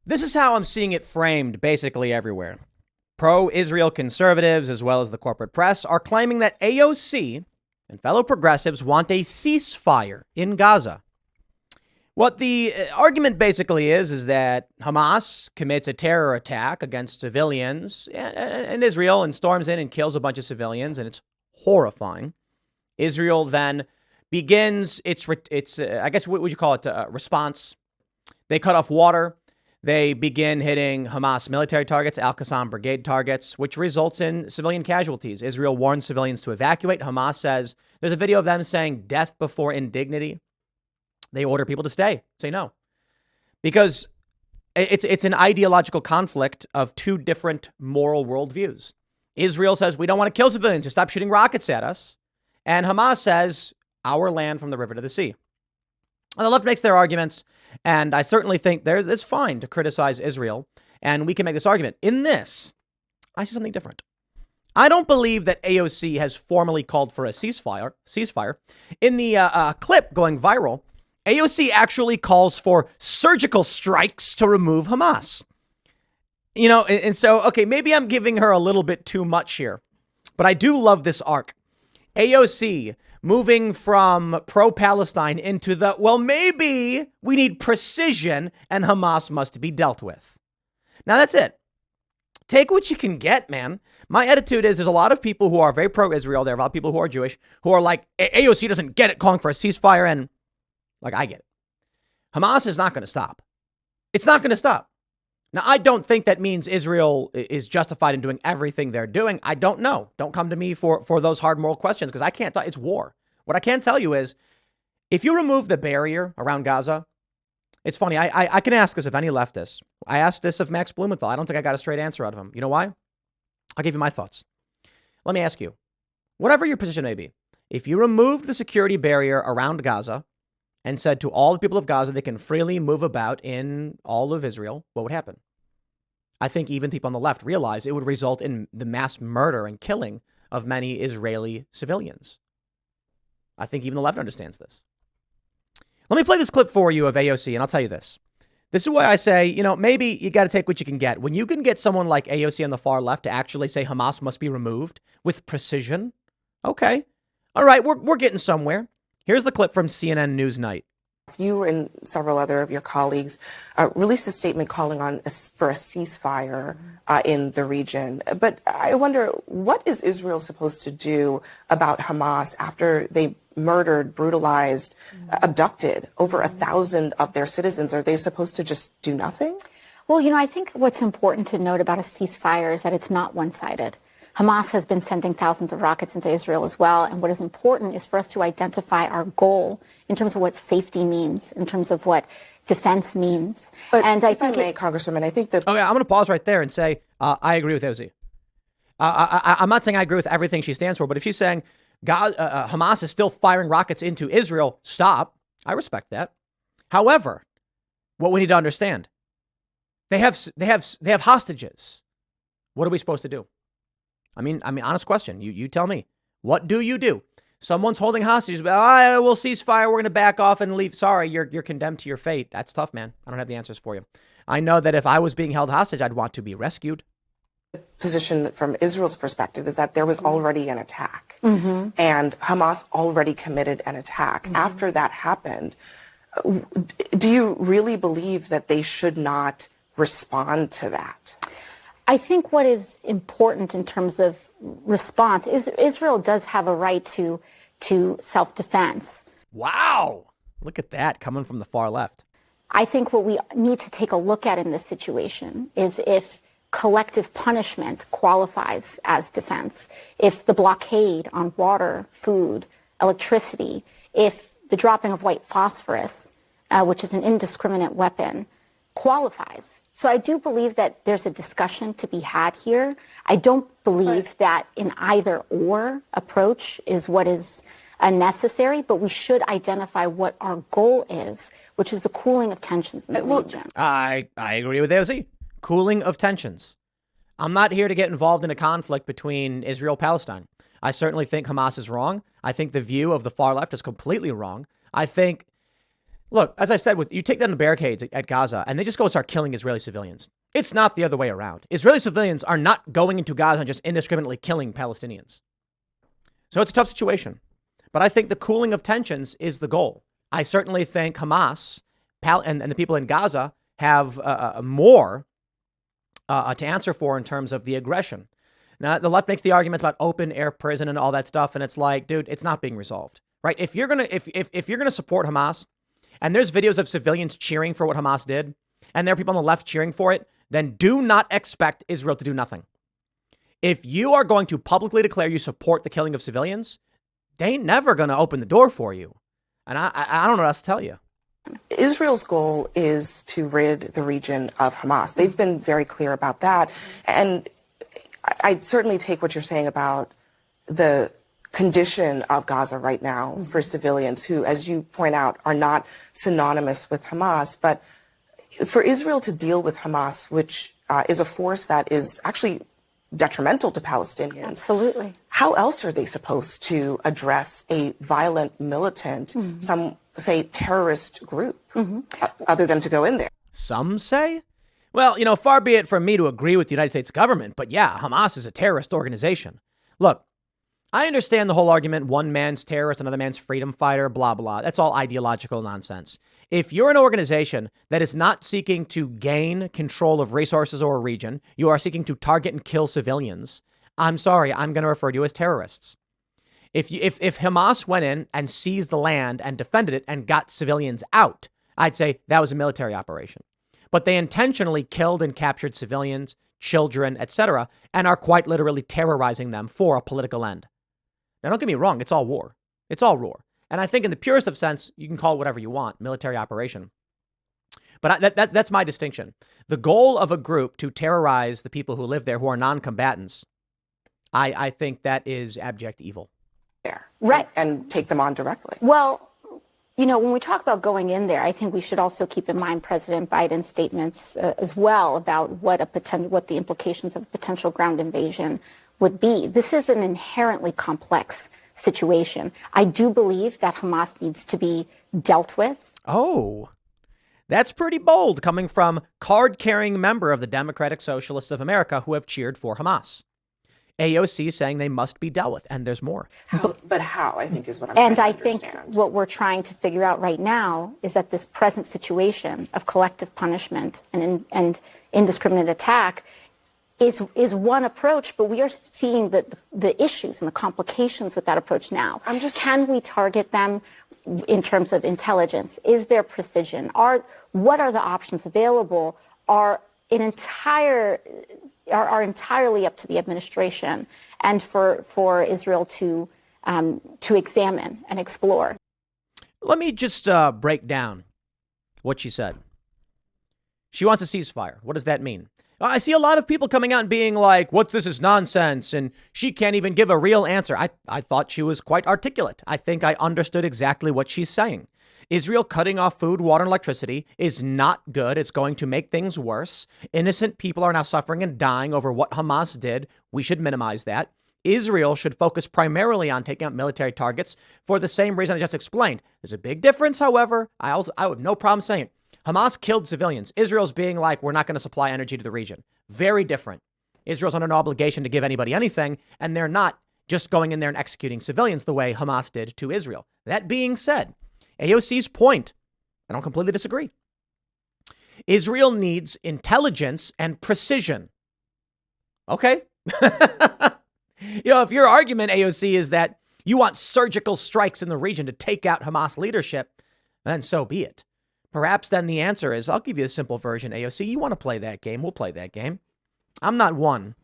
This is how I'm seeing it framed basically everywhere. Pro-Israel conservatives, as well as the corporate press, are claiming that AOC and fellow progressives want a ceasefire in Gaza. What the argument basically is that Hamas commits a terror attack against civilians in Israel and storms in and kills a bunch of civilians, and it's horrifying. Israel then begins its I guess, what would you call it, response. They cut off water. They begin hitting Hamas military targets, Al-Qassam brigade targets, which results in civilian casualties. Israel warns civilians to evacuate. Hamas says, there's a video of them saying death before indignity. They order people to stay, say no. Because it's an ideological conflict of two different moral worldviews. Israel says, we don't want to kill civilians, just stop shooting rockets at us. And Hamas says, our land from the river to the sea. And the left makes their arguments, and I certainly think it's fine to criticize Israel, and we can make this argument. In this, I see something different. I don't believe that AOC has formally called for a ceasefire. In the clip going viral, AOC actually calls for surgical strikes to remove Hamas. You know, and so, okay, maybe I'm giving her a little bit too much here, but I do love this arc. AOC moving from pro-Palestine into the, well, maybe we need precision and Hamas must be dealt with. Now, that's it. Take what you can get, man. My attitude is there's a lot of people who are very pro-Israel. There are a lot of people who are Jewish who are like, AOC doesn't get it, calling for a ceasefire. And like, I get it. Hamas is not going to stop. It's not going to stop. Now, I don't think that means Israel is justified in doing everything they're doing. I don't know. Don't come to me for those hard moral questions because I can't. It's war. What I can tell you is if you remove the barrier around Gaza, it's funny. I can ask this of any leftist. I asked this of Max Blumenthal. I don't think I got a straight answer out of him. You know why? I'll give you my thoughts. Let me ask you, whatever your position may be, if you removed the security barrier around Gaza and said to all the people of Gaza they can freely move about in all of Israel, what would happen? I think even people on the left realize it would result in the mass murder and killing of many Israeli civilians. I think even the left understands this. Let me play this clip for you of AOC, and I'll tell you this. This is why I say, you know, maybe you got to take what you can get. When you can get someone like AOC on the far left to actually say Hamas must be removed with precision, okay. All right, we're getting somewhere. Here's the clip from CNN Newsnight. You and several other of your colleagues released a statement calling for a ceasefire in the region. But I wonder, what is Israel supposed to do about Hamas after they murdered, brutalized, abducted over 1,000 of their citizens? Are they supposed to just do nothing? Well, you know, I think what's important to note about a ceasefire is that it's not one-sided. Hamas has been sending thousands of rockets into Israel as well. And what is important is for us to identify our goal in terms of what safety means, in terms of what defense means. But and if I may, Congresswoman, I think that... Okay, I'm going to pause right there and say, I agree with AOC. I'm not saying I agree with everything she stands for, but if she's saying Hamas is still firing rockets into Israel, stop. I respect that. However, what we need to understand, they have hostages. What are we supposed to do? I mean, honest question. You tell me. What do you do? Someone's holding hostages. We'll ceasefire. We're going to back off and leave. Sorry, you're condemned to your fate. That's tough, man. I don't have the answers for you. I know that if I was being held hostage, I'd want to be rescued. The position from Israel's perspective is that there was already an attack, and Hamas already committed an attack. After that happened, do you really believe that they should not respond to that? I think what is important in terms of response is Israel does have a right to self-defense. Wow. Look at that coming from the far left. I think what we need to take a look at in this situation is if collective punishment qualifies as defense, if the blockade on water, food, electricity, if the dropping of white phosphorus, which is an indiscriminate weapon, qualifies. So I do believe that there's a discussion to be had here. I don't believe that an either or approach is what is necessary, but we should identify what our goal is, which is the cooling of tensions in the region. I agree with AOC. Cooling of tensions. I'm not here to get involved in a conflict between Israel and Palestine. I certainly think Hamas is wrong. I think the view of the far left is completely wrong. I think Look, as I said, with you take down the barricades at Gaza and they just go start killing Israeli civilians. It's not the other way around. Israeli civilians are not going into Gaza and just indiscriminately killing Palestinians. So it's a tough situation. But I think the cooling of tensions is the goal. I certainly think Hamas and the people in Gaza have more to answer for in terms of the aggression. Now, the left makes the arguments about open air prison and all that stuff. And it's like, dude, it's not being resolved, right? If you're going to support Hamas, and there's videos of civilians cheering for what Hamas did, and there are people on the left cheering for it, then do not expect Israel to do nothing. If you are going to publicly declare you support the killing of civilians, they ain't never going to open the door for you. And I don't know what else to tell you. Israel's goal is to rid the region of Hamas. They've been very clear about that. And I certainly take what you're saying about the condition of Gaza right now for civilians who, as you point out, are not synonymous with Hamas. But for Israel to deal with Hamas, which is a force that is actually detrimental to Palestinians. Absolutely. How else are they supposed to address a violent, militant, some say terrorist group, other than to go in there? Some say? Well, far be it from me to agree with the United States government, but yeah, Hamas is a terrorist organization. Look, I understand the whole argument, one man's terrorist, another man's freedom fighter, blah, blah. That's all ideological nonsense. If you're an organization that is not seeking to gain control of resources or a region, you are seeking to target and kill civilians, I'm sorry, I'm going to refer to you as terrorists. If Hamas went in and seized the land and defended it and got civilians out, I'd say that was a military operation. But they intentionally killed and captured civilians, children, etc., and are quite literally terrorizing them for a political end. Now, don't get me wrong. It's all war. It's all war. And I think in the purest of sense, you can call it whatever you want, military operation. But that's my distinction. The goal of a group to terrorize the people who live there who are non-combatants, I think that is abject evil. There. Right. And take them on directly. Well, when we talk about going in there, I think we should also keep in mind President Biden's statements as well about what the implications of a potential ground invasion would be. This is an inherently complex situation. I do believe that Hamas needs to be dealt with. Oh, that's pretty bold coming from card-carrying member of the Democratic Socialists of America who have cheered for Hamas. AOC saying they must be dealt with, and there's more. But how, I think, is what I'm trying to understand. And I think what we're trying to figure out right now is that this present situation of collective punishment and indiscriminate attack is one approach, but we are seeing the issues and the complications with that approach now. Can we target them in terms of intelligence? Is there precision? What are the options available? Are entirely up to the administration and for Israel to examine and explore. Let me just break down what she said. She wants a ceasefire. What does that mean? I see a lot of people coming out and being like, what, this is nonsense. And she can't even give a real answer. I thought she was quite articulate. I think I understood exactly what she's saying. Israel cutting off food, water, and electricity is not good. It's going to make things worse. Innocent people are now suffering and dying over what Hamas did. We should minimize that. Israel should focus primarily on taking out military targets for the same reason I just explained. There's a big difference, however. I have no problem saying it. Hamas killed civilians. Israel's being like, we're not going to supply energy to the region. Very different. Israel's under no obligation to give anybody anything, and they're not just going in there and executing civilians the way Hamas did to Israel. That being said, AOC's point, I don't completely disagree. Israel needs intelligence and precision. Okay. If your argument, AOC, is that you want surgical strikes in the region to take out Hamas leadership, then so be it. Perhaps then the answer is, I'll give you a simple version, AOC. You want to play that game? We'll play that game. I'm not one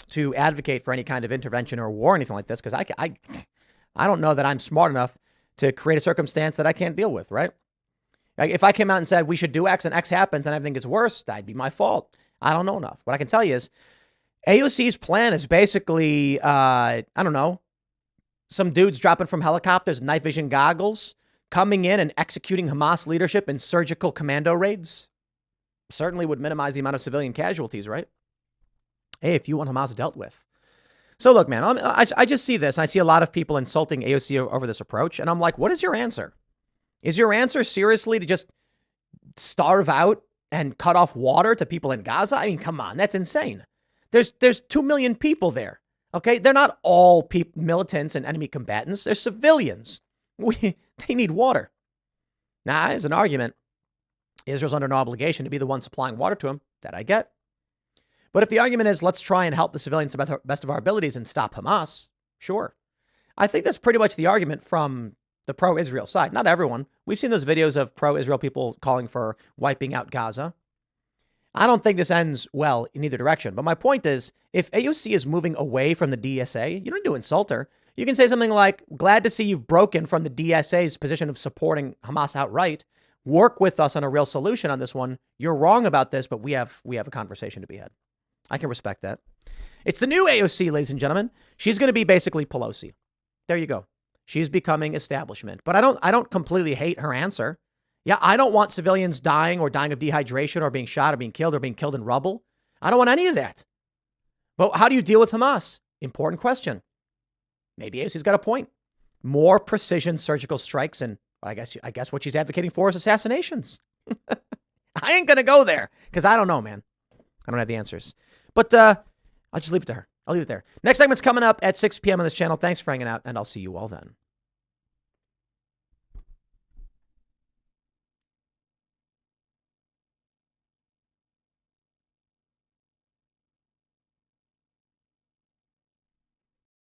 to advocate for any kind of intervention or war or anything like this, because I don't know that I'm smart enough to create a circumstance that I can't deal with, right? Like if I came out and said we should do X and X happens and everything gets worse, that'd be my fault. I don't know enough. What I can tell you is AOC's plan is basically, some dudes dropping from helicopters, night vision goggles, coming in and executing Hamas leadership in surgical commando raids. Certainly would minimize the amount of civilian casualties, right? Hey, if you want Hamas dealt with. So look, man, I just see this. And I see a lot of people insulting AOC over this approach. And I'm like, what is your answer? Is your answer seriously to just starve out and cut off water to people in Gaza? I mean, come on, that's insane. There's 2 million people there. Okay, they're not all militants and enemy combatants. They're civilians. They need water. Now, as an argument, Israel's under no obligation to be the one supplying water to them. That I get. But if the argument is let's try and help the civilians to the best of our abilities and stop Hamas, sure. I think that's pretty much the argument from the pro-Israel side. Not everyone. We've seen those videos of pro-Israel people calling for wiping out Gaza. I don't think this ends well in either direction. But my point is, if AOC is moving away from the DSA, you don't need to insult her. You can say something like, glad to see you've broken from the DSA's position of supporting Hamas outright. Work with us on a real solution on this one. You're wrong about this, but we have a conversation to be had. I can respect that. It's the new AOC, ladies and gentlemen. She's going to be basically Pelosi. There you go. She's becoming establishment. But I don't completely hate her answer. Yeah, I don't want civilians dying or dying of dehydration or being shot or being killed in rubble. I don't want any of that. But how do you deal with Hamas? Important question. Maybe AOC's got a point. More precision surgical strikes, and I guess what she's advocating for is assassinations. I ain't going to go there because I don't know, man. I don't have the answers. But I'll just leave it to her. I'll leave it there. Next segment's coming up at 6 p.m. on this channel. Thanks for hanging out, and I'll see you all then.